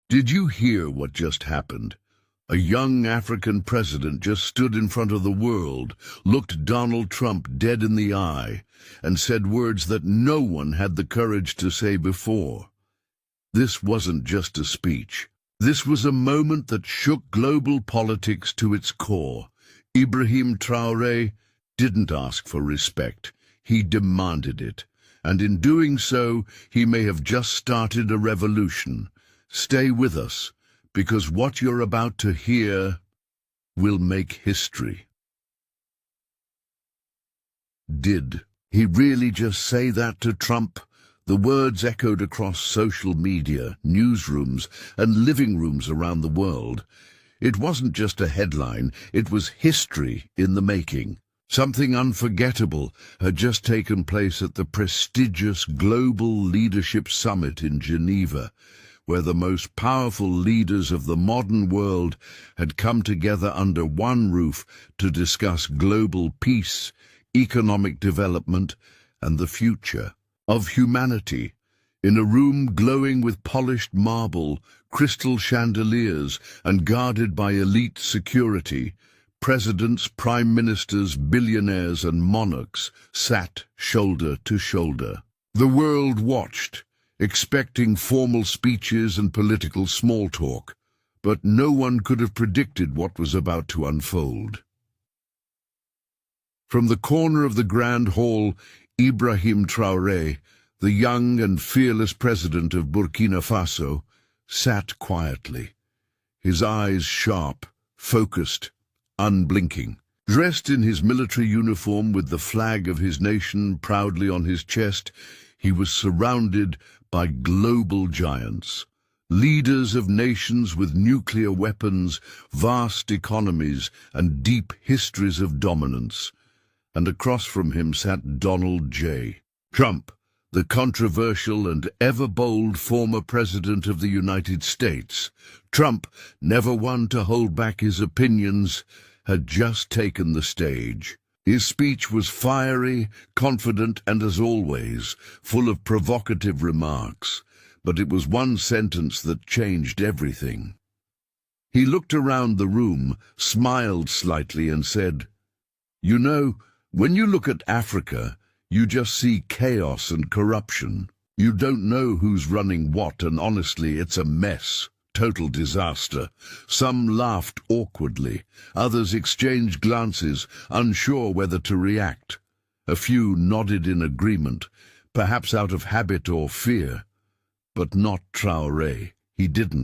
Did you hear what just happened? A young African president just stood in front of the world, looked Donald Trump dead in the eye, and said words that no one had the courage to say before. This wasn't just a speech. This was a moment that shook global politics to its core. Ibrahim Traoré didn't ask for respect. He demanded it. And in doing so, he may have just started a revolution. Stay with us, because what you're about to hear will make history. Did he really just say that to Trump? The words echoed across social media, newsrooms, and living rooms around the world. It wasn't just a headline, it was history in the making. Something unforgettable had just taken place at the prestigious Global Leadership Summit in Geneva, where the most powerful leaders of the modern world had come together under one roof to discuss global peace, economic development, and the future of humanity. In a room glowing with polished marble, crystal chandeliers, and guarded by elite security, presidents, prime ministers, billionaires, and monarchs sat shoulder to shoulder. The world watched, expecting formal speeches and political small talk, but no one could have predicted what was about to unfold. From the corner of the Grand Hall, Ibrahim Traoré, the young and fearless president of Burkina Faso, sat quietly, his eyes sharp, focused, unblinking. Dressed in his military uniform with the flag of his nation proudly on his chest, he was surrounded by global giants, leaders of nations with nuclear weapons, vast economies, and deep histories of dominance. And across from him sat Donald J. Trump, the controversial and ever-bold former president of the United States. Trump, never one to hold back his opinions, had just taken the stage. His speech was fiery, confident, and, as always, full of provocative remarks. But it was one sentence that changed everything. He looked around the room, smiled slightly, and said, "You know, when you look at Africa, you just see chaos and corruption. You don't know who's running what, and honestly, it's a mess. Total disaster." Some laughed awkwardly. Others exchanged glances, unsure whether to react. A few nodded in agreement, perhaps out of habit or fear. But not Traoré. He didn't.